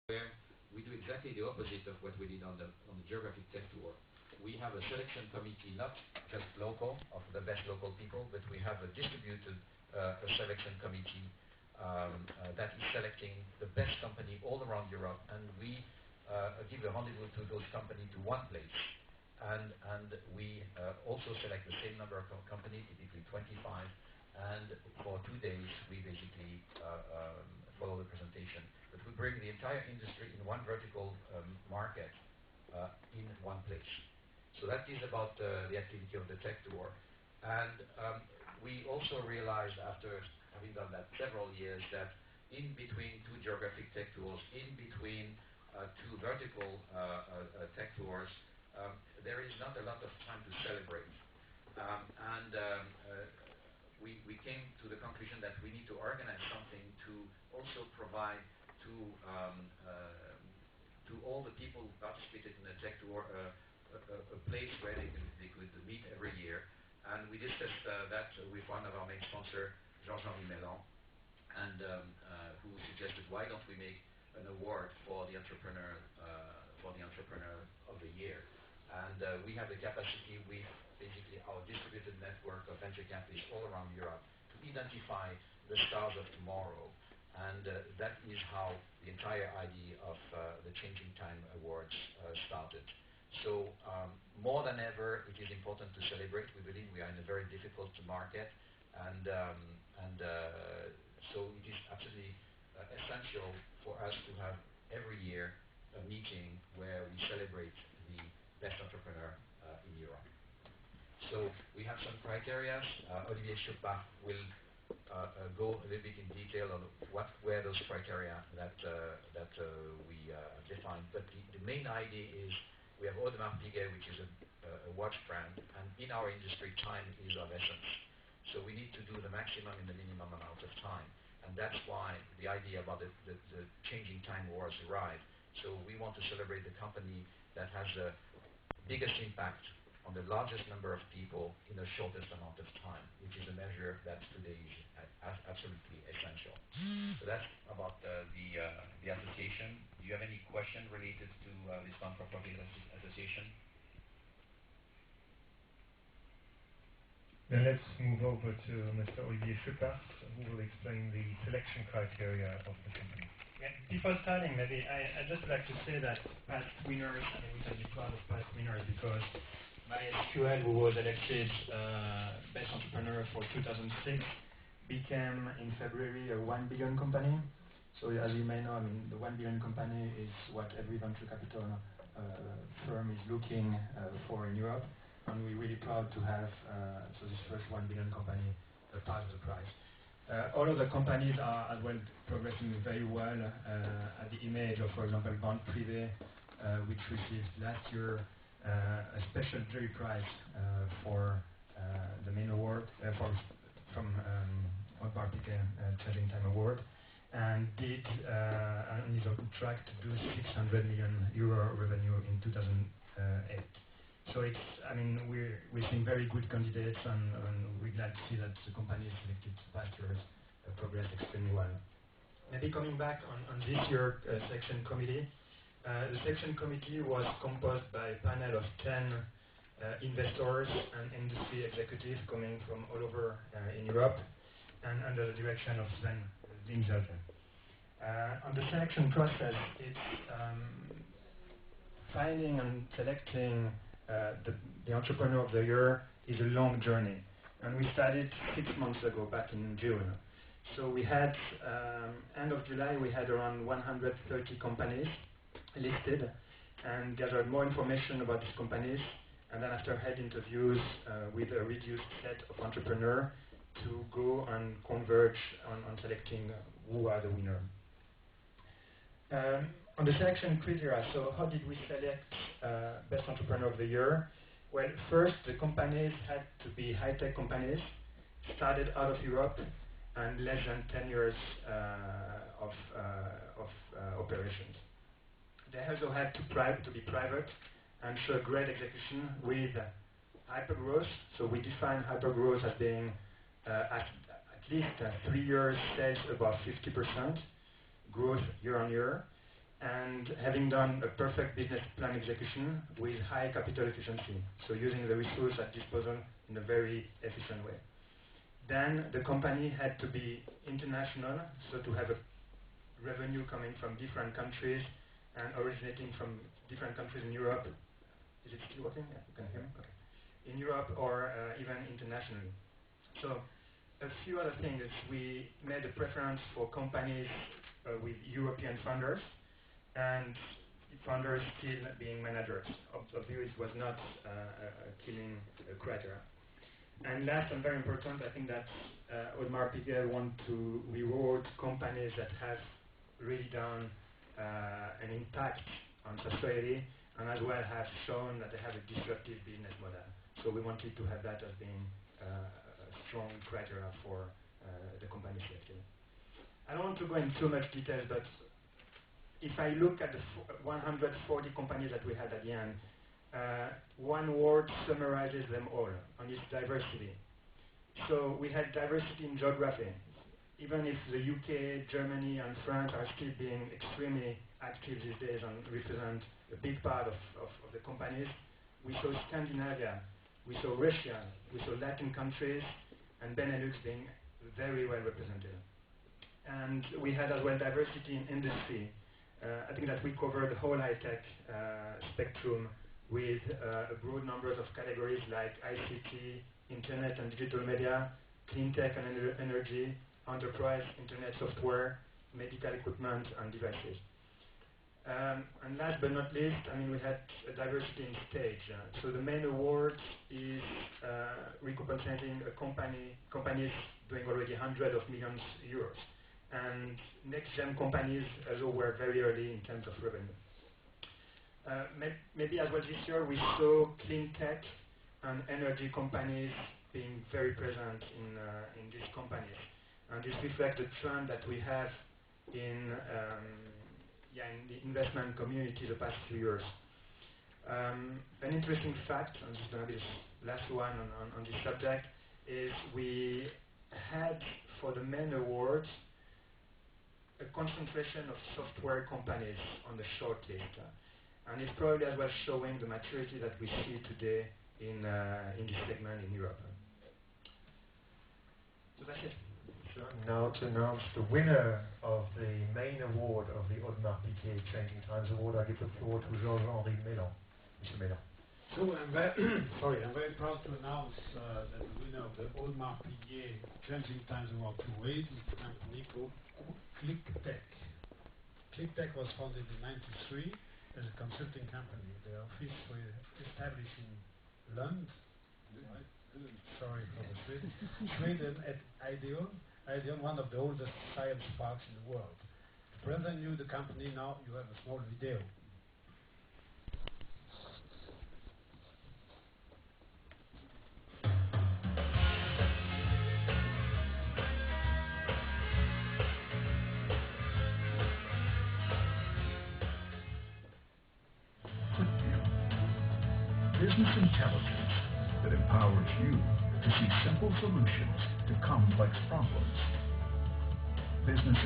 where we do exactly the opposite of what we did on the geographic Techtour. We have a selection committee, not just local, of the best local people, but we have a distributed a selection committee that is selecting the best company all around Europe, and we give a rendezvous to those companies to one place. And we also select the same number of companies, typically 25, and for 2 days we basically follow the presentation. But we bring the entire industry in one vertical market in one place. So that is about the activity of the Techtour. And we also realized, after having done that several years, that in between two geographic Techtours, in between two vertical Techtours, there is not a lot of time to celebrate. We came to the conclusion that we need to organize something to also provide to all the people who participated in the Techtour a place where they could meet every year. And we discussed that with one of our main sponsors, Jean-Henri Mélan, and who suggested, why don't we make an award for the entrepreneur of the year? And we have the capacity with basically our distributed network of venture capitalists all around Europe to identify the stars of tomorrow. And that is how the entire idea of the Changing Time Awards started. So more than ever, it is important to celebrate. We believe we are in a very difficult market, and so it is absolutely essential for us to have every year a meeting where we celebrate the best entrepreneur in Europe. So we have some criteria. Olivier Chopin will go a little bit in detail on what were those criteria that we defined. But the main idea is we have Audemars Piguet, which is a watch brand, and in our industry, time is of essence. So we need to do the maximum in the minimum amount of time. And that's why the idea about the Changing Time Wars arrived. So we want to celebrate the company that has the biggest impact on the largest number of people in the shortest amount of time, which is a measure that today is absolutely essential. So that's about the association. Do you have any question related to this non-for-profit association? Then let's move over to Mr. Olivier Chopin, who will explain the selection criteria of the company. Yeah, before starting, maybe I'd just like to say that past winners, I mean, we can be proud of past winners because MySQL, who was elected Best Entrepreneur for 2006, became in February a 1 billion company. So as you may know, I mean, the 1 billion company is what every venture capital firm is looking for in Europe. And we're really proud to have this first 1 billion company part of the prize. All of the companies are as well progressing very well at the image of, for example, Banque Privée, which received last year a special jury prize for the main award from Audemars Piguet Changing Time Award, and is on track to do 600 million euro revenue in 2008. So it's, I mean, we're seeing very good candidates, and we're glad to see that the companies selected past years progressed extremely well. Maybe coming back on this year's selection committee. The selection committee was composed by a panel of 10 investors and industry executives coming from all over in Europe, and under the direction of Sven Lindzelter. On the selection process, it's finding and selecting the entrepreneur of the year is a long journey, and we started 6 months ago, back in June. So we had, end of July, we had around 130 companies listed, and gathered more information about these companies, and then after had interviews with a reduced set of entrepreneurs to go and converge on selecting who are the winner. On the selection criteria, so how did we select Best Entrepreneur of the Year? Well, first, the companies had to be high-tech companies, started out of Europe, and less than 10 years of operations. They also had to be private and show great execution with hypergrowth. So we define hypergrowth as being at least 3 years sales above 50% growth year on year, and having done a perfect business plan execution with high capital efficiency, so using the resource at disposal in a very efficient way. Then the company had to be international, so to have a revenue coming from different countries and originating from different countries in Europe. Is it still working? Yeah, you can hear me? Okay. In Europe or even internationally. So a few other things. We made a preference for companies with European founders and founders still being managers. Obviously, it was not a killing criteria. And last and very important, I think that Audemars Piguet want to reward companies that have really done an impact on society and as well have shown that they have a disruptive business model. So we wanted to have that as being a strong criteria for the company selected. I don't want to go into too much detail, but if I look at the 140 companies that we had at the end, one word summarizes them all, and it's diversity. So we had diversity in geography. Even if the UK, Germany, and France are still being extremely active these days and represent a big part of the companies, we saw Scandinavia, we saw Russia, we saw Latin countries, and Benelux being very well represented. And we had as well diversity in industry. I think that we covered the whole high-tech spectrum with a broad number of categories like ICT, internet and digital media, clean tech and energy, enterprise, internet software, medical equipment, and devices. And last but not least, I mean, we had a diversity in stage. So the main award is recompensating companies doing already hundreds of millions euros. And next-gen companies also were very early in terms of revenue. Maybe as well this year we saw clean tech and energy companies being very present in these companies. And this reflects the trend that we have in the investment community the past few years. An interesting fact, and this is going to be the last one on this subject, is we had for the main awards a concentration of software companies on the short list. And it's probably as well showing the maturity that we see today in this segment in Europe. So that's it. Now to announce the winner of the main award of the Audemars Piguet Changing Times Award, I give the floor to Georges-Henri Mélan. Mr. Mélan. So I'm very proud to announce that the winner of the Audemars Piguet Changing Times Award 2008 is a company called Techtour. Techtour was founded in '93 as a consulting company. Their office was established in Lund. Sorry for the Sweden. Sweden at Ideon, one of the oldest science parks in the world. To present you the company now, you have a small video. Business intelligence that empowers you to see simple solutions to complex problems. Business